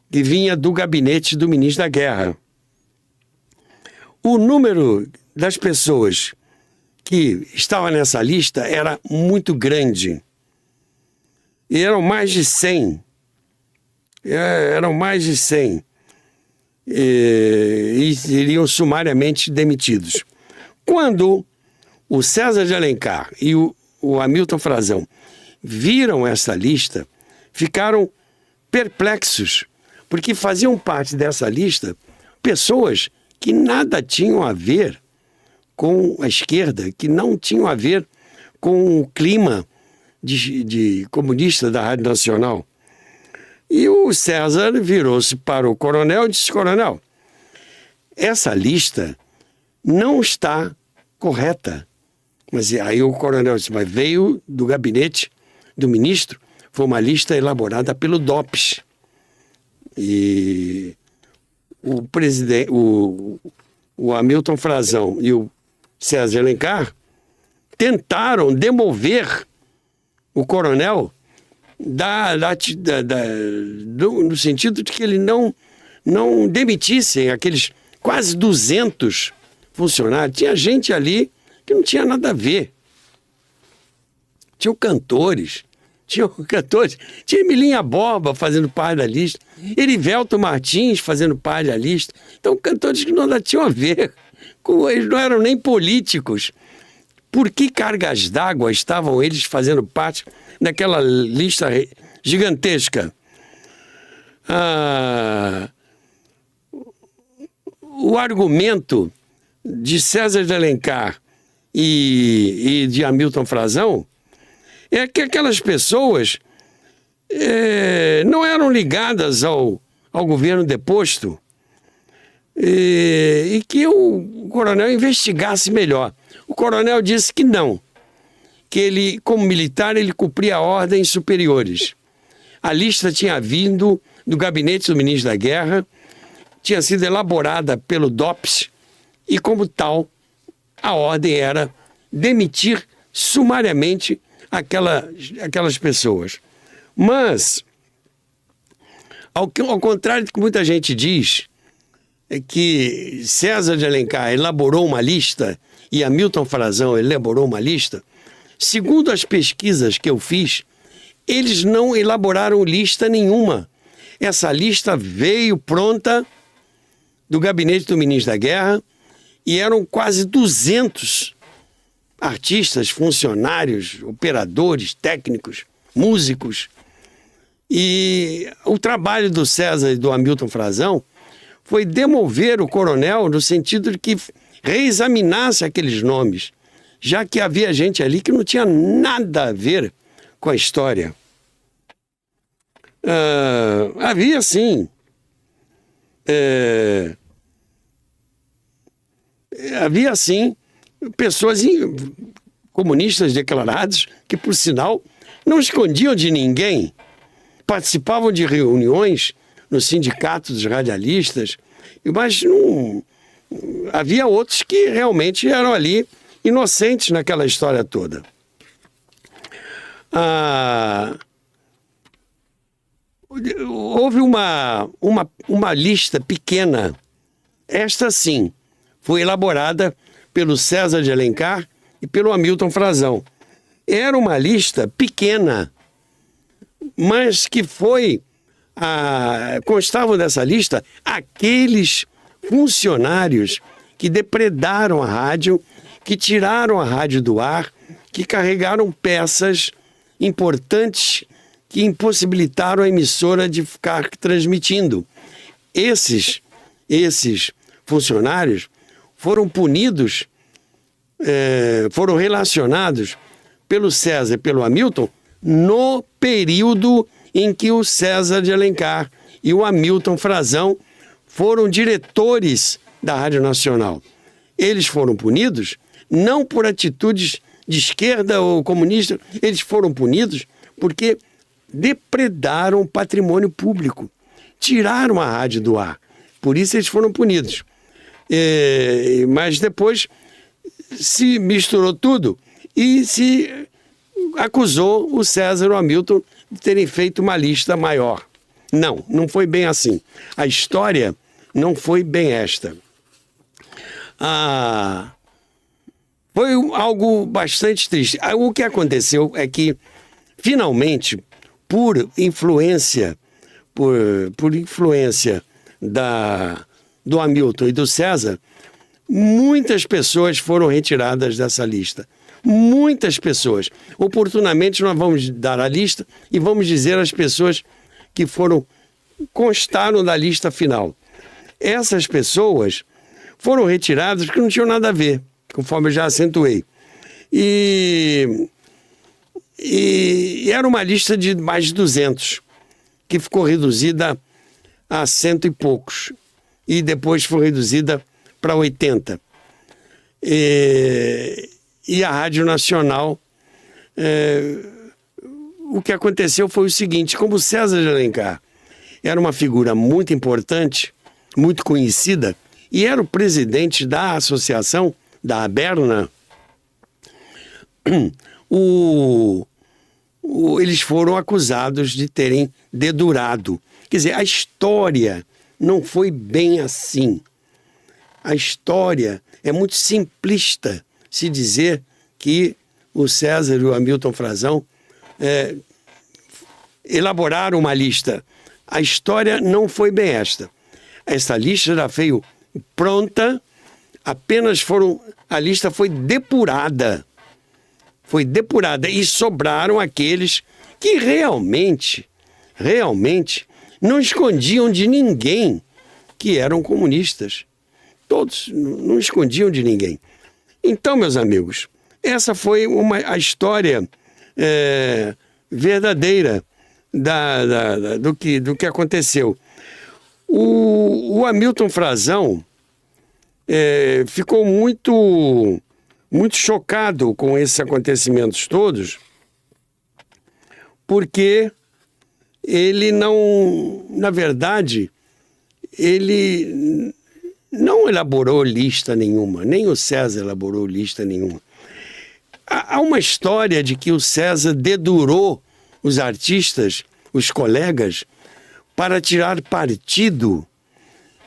que vinha do gabinete do ministro da Guerra. O número das pessoas que estavam nessa lista era muito grande. E eram mais de 100. E seriam sumariamente demitidos. Quando o César de Alencar e o Hamilton Frazão viram essa lista, ficaram perplexos, porque faziam parte dessa lista pessoas que nada tinham a ver com a esquerda, que não tinham a ver com o clima de comunista da Rádio Nacional. E o César virou-se para o coronel e disse: coronel, essa lista não está correta. Mas aí o coronel disse: mas veio do gabinete do ministro, foi uma lista elaborada pelo DOPS. E o Hamilton Frazão e o César de Alencar tentaram demover o coronel no sentido de que ele não demitissem aqueles quase 200 funcionários. Tinha gente ali que não tinha nada a ver. Tinha cantores, tinha Emilinha Borba fazendo parte da lista, Erivelto Martins fazendo parte da lista. Então, cantores que nada tinham a ver, eles não eram nem políticos. Por que cargas d'água estavam eles fazendo parte daquela lista gigantesca? O argumento de César de Alencar e de Hamilton Frazão é que aquelas pessoas não eram ligadas ao governo deposto e que o coronel investigasse melhor. O coronel disse que não, que ele, como militar, ele cumpria ordens superiores. A lista tinha vindo do gabinete do ministro da Guerra, tinha sido elaborada pelo DOPS e, como tal, a ordem era demitir sumariamente aquelas pessoas. Mas, ao contrário do que muita gente diz, é que César de Alencar elaborou uma lista e Hamilton Frazão elaborou uma lista, segundo as pesquisas que eu fiz, eles não elaboraram lista nenhuma. Essa lista veio pronta do gabinete do ministro da Guerra e eram quase 200 artistas, funcionários, operadores, técnicos, músicos. E o trabalho do César e do Hamilton Frazão foi demover o coronel no sentido de que reexaminasse aqueles nomes, já que havia gente ali que não tinha nada a ver com a história. Havia, sim, pessoas comunistas declarados que, por sinal, não escondiam de ninguém, participavam de reuniões no sindicato dos radialistas, mas não, havia outros que realmente eram ali inocentes naquela história toda. Houve uma lista pequena, esta sim, foi elaborada pelo César de Alencar e pelo Hamilton Frazão. Era uma lista pequena, mas que constavam dessa lista aqueles funcionários que depredaram a rádio, que tiraram a rádio do ar, que carregaram peças importantes que impossibilitaram a emissora de ficar transmitindo. Esses funcionários foram punidos, foram relacionados pelo César e pelo Hamilton no período em que o César de Alencar e o Hamilton Frazão foram diretores da Rádio Nacional. Eles foram punidos não por atitudes de esquerda ou comunista, eles foram punidos porque depredaram o patrimônio público, tiraram a rádio do ar. Por isso eles foram punidos. Mas depois se misturou tudo e se acusou o César e o Hamilton de terem feito uma lista maior. Não foi bem assim. A história não foi bem esta. Foi algo bastante triste. O que aconteceu é que, finalmente, por influência do Hamilton e do César, muitas pessoas foram retiradas dessa lista. Muitas pessoas. Oportunamente nós vamos dar a lista e vamos dizer as pessoas que constaram da lista final. Essas pessoas foram retiradas porque não tinham nada a ver, conforme eu já acentuei. E era uma lista de mais de 200, que ficou reduzida a 100 e poucos. E depois foi reduzida para 80. E a Rádio Nacional, o que aconteceu foi o seguinte: como o César de Alencar era uma figura muito importante, muito conhecida, e era o presidente da associação, da Aberna, eles foram acusados de terem dedurado. Quer dizer, a história não foi bem assim. A história é muito simplista se dizer que o César e o Hamilton Frazão elaboraram uma lista. A história não foi bem esta. Esta lista já veio pronta, a lista foi depurada. Foi depurada e sobraram aqueles que realmente não escondiam de ninguém que eram comunistas. Todos não escondiam de ninguém. Então, meus amigos, essa foi a história verdadeira do que aconteceu. O Hamilton Frazão ficou muito chocado com esses acontecimentos todos, porque ele na verdade, ele não elaborou lista nenhuma, nem o César elaborou lista nenhuma. Há uma história de que o César dedurou os artistas, os colegas, para tirar partido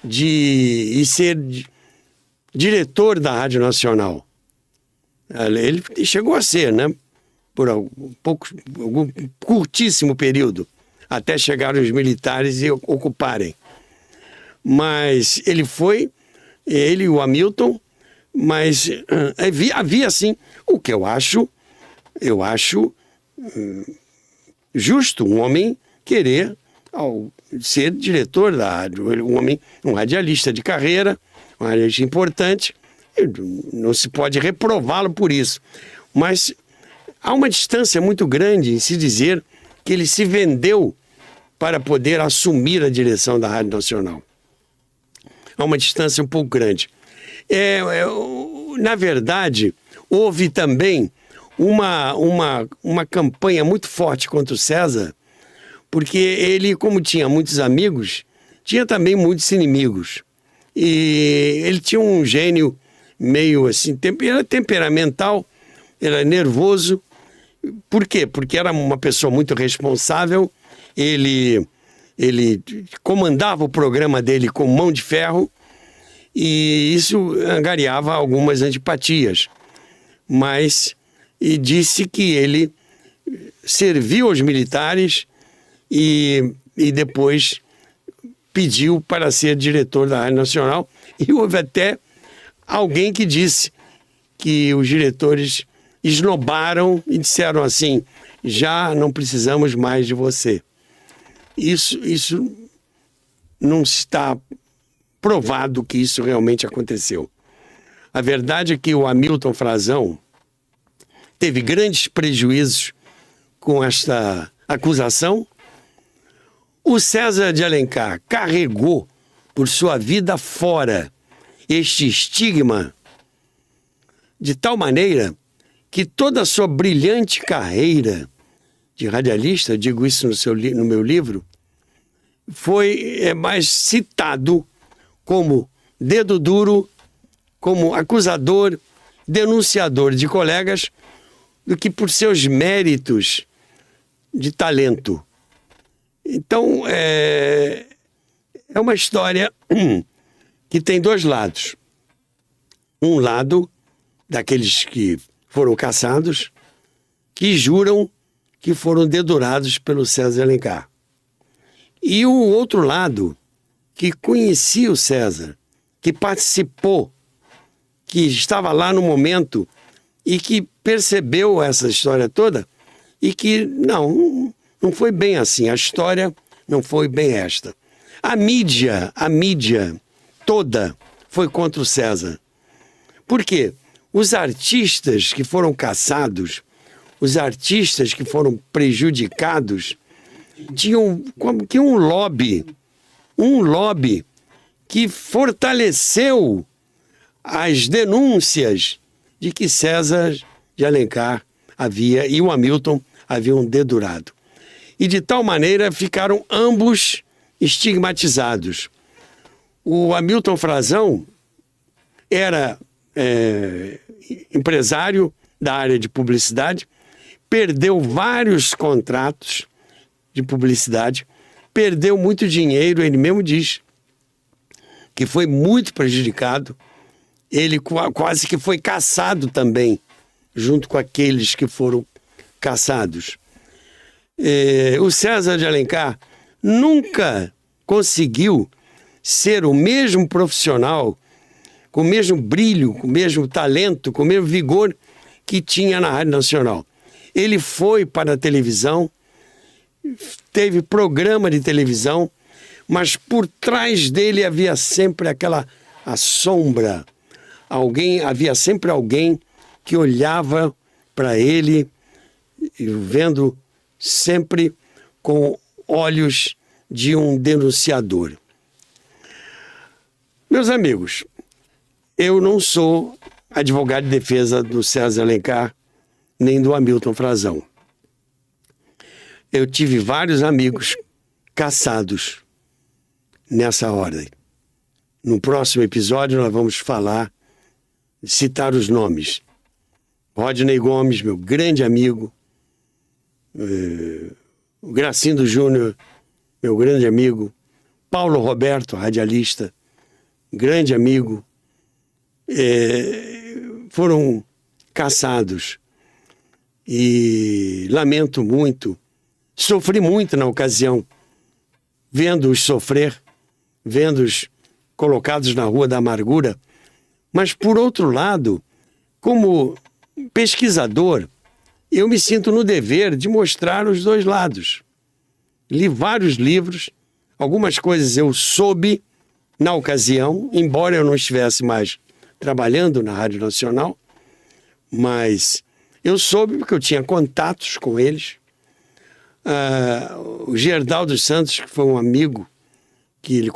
e ser diretor da Rádio Nacional. Ele chegou a ser, né? Por algum curtíssimo período, até chegaram os militares e ocuparem. Mas ele e o Hamilton, Mas havia sim, o que eu acho justo um homem querer ser diretor da rádio, um radialista de carreira, um radialista importante, não se pode reprová-lo por isso. Mas há uma distância muito grande em se dizer que ele se vendeu para poder assumir a direção da Rádio Nacional. Há uma distância um pouco grande. Na verdade, houve também uma campanha muito forte contra o César, porque ele, como tinha muitos amigos, tinha também muitos inimigos. E ele tinha um gênio meio assim, era temperamental, era nervoso. Por quê? Porque era uma pessoa muito responsável, ele comandava o programa dele com mão de ferro, e isso angariava algumas antipatias. E disse que ele serviu aos militares e depois pediu para ser diretor da Rádio Nacional. E houve até alguém que disse que os diretores esnobaram e disseram assim: já não precisamos mais de você. Isso não está provado que isso realmente aconteceu. A verdade é que o Hamilton Frazão teve grandes prejuízos com esta acusação. O César de Alencar carregou por sua vida fora este estigma de tal maneira que toda a sua brilhante carreira de radialista, eu digo isso no meu livro, foi mais citado como dedo duro, como acusador, denunciador de colegas, do que por seus méritos de talento. Então, é uma história que tem dois lados. Um lado daqueles que foram caçados, que juram que foram dedurados pelo César Alencar. E o outro lado, que conhecia o César, que participou, que estava lá no momento e que percebeu essa história toda e que não foi bem assim, a história não foi bem esta. A mídia toda foi contra o César. Por quê? Os artistas que foram caçados, os artistas que foram prejudicados, tinham como que um lobby que fortaleceu as denúncias de que César de Alencar e o Hamilton haviam dedurado. E de tal maneira ficaram ambos estigmatizados. O Hamilton Frazão era empresário da área de publicidade, perdeu vários contratos de publicidade, perdeu muito dinheiro, ele mesmo diz que foi muito prejudicado. Ele quase que foi caçado também, junto com aqueles que foram caçados. O César de Alencar nunca conseguiu ser o mesmo profissional, com o mesmo brilho, com o mesmo talento, com o mesmo vigor que tinha na Rádio Nacional. Ele foi para a televisão, teve programa de televisão, mas por trás dele havia sempre a sombra. Havia sempre alguém que olhava para ele, vendo sempre com olhos de um denunciador. Meus amigos, eu não sou advogado de defesa do César Alencar, nem do Hamilton Frazão. Eu tive vários amigos caçados nessa ordem. No próximo episódio nós vamos citar os nomes. Rodney Gomes, meu grande amigo, o Gracindo Júnior, meu grande amigo, Paulo Roberto, radialista, grande amigo, foram caçados. E lamento muito, sofri muito na ocasião, vendo-os sofrer, vendo-os colocados na Rua da Amargura, Mas, por outro lado, como pesquisador, eu me sinto no dever de mostrar os dois lados. Li vários livros, algumas coisas eu soube na ocasião, embora eu não estivesse mais trabalhando na Rádio Nacional, mas eu soube porque eu tinha contatos com eles. O Gerdau dos Santos, que foi um amigo, que ele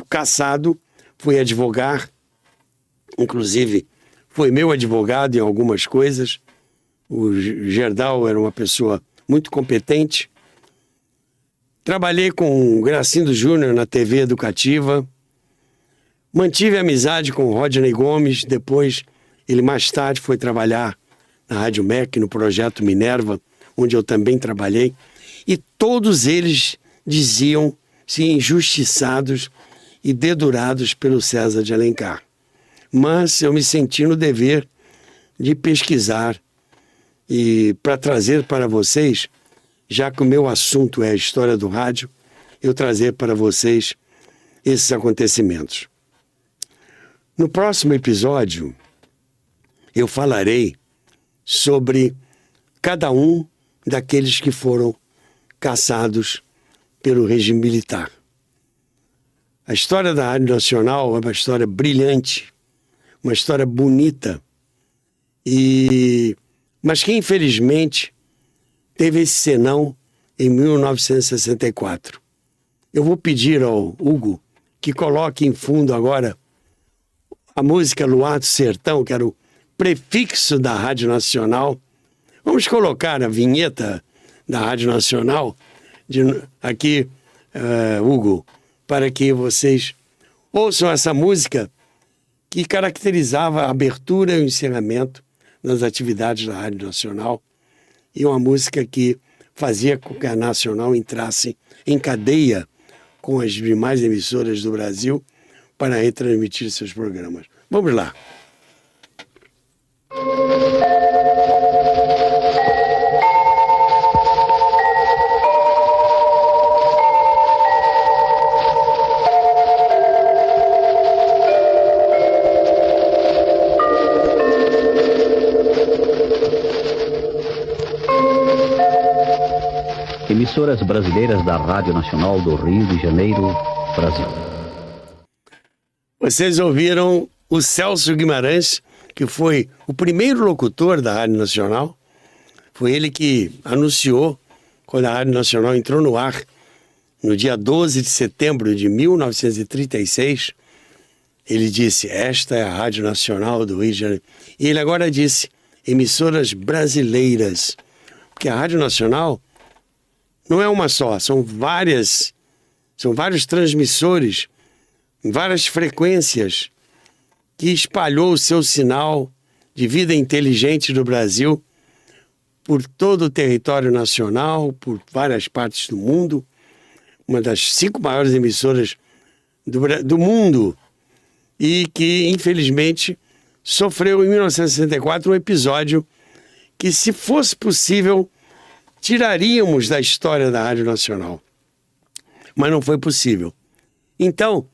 casado, foi advogar, inclusive foi meu advogado em algumas coisas. O Gerdau era uma pessoa muito competente. Trabalhei com o Gracindo Júnior na TV Educativa. Mantive amizade com o Rodney Gomes. Depois, ele mais tarde foi trabalhar na Rádio MEC, no projeto Minerva, onde eu também trabalhei. E todos eles diziam-se injustiçados e dedurados pelo César de Alencar. Mas eu me senti no dever de pesquisar e para trazer para vocês, já que o meu assunto é a história do rádio, eu trazer para vocês esses acontecimentos. No próximo episódio, eu falarei sobre cada um daqueles que foram caçados pelo regime militar. A história da Rádio Nacional é uma história brilhante, uma história bonita, mas que infelizmente teve esse senão em 1964. Eu vou pedir ao Hugo que coloque em fundo agora a música Luar do Sertão, que era o prefixo da Rádio Nacional. Vamos colocar a vinheta da Rádio Nacional aqui, Hugo, para que vocês ouçam essa música que caracterizava a abertura e o encerramento das atividades da Rádio Nacional, e uma música que fazia com que a Nacional entrasse em cadeia com as demais emissoras do Brasil para retransmitir seus programas. Vamos lá. Emissoras brasileiras da Rádio Nacional do Rio de Janeiro, Brasil. Vocês ouviram o Celso Guimarães, que foi o primeiro locutor da Rádio Nacional. Foi ele que anunciou, quando a Rádio Nacional entrou no ar, no dia 12 de setembro de 1936, ele disse: esta é a Rádio Nacional do Rio de Janeiro. E ele agora disse: emissoras brasileiras. Porque a Rádio Nacional não é uma só, são vários transmissores, várias frequências, que espalhou o seu sinal de vida inteligente do Brasil por todo o território nacional, por várias partes do mundo, uma das 5 maiores emissoras do mundo, e que, infelizmente, sofreu em 1964 um episódio que, se fosse possível, tiraríamos da história da Rádio Nacional. Mas não foi possível. Então,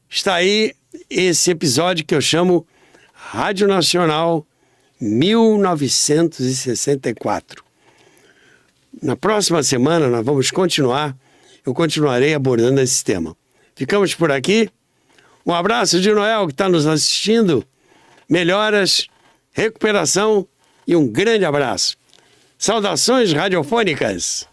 está aí esse episódio que eu chamo Rádio Nacional 1964. Na próxima semana nós vamos eu continuarei abordando esse tema. Ficamos por aqui. Um abraço de Noel, que está nos assistindo. Melhoras, recuperação e um grande abraço. Saudações radiofônicas!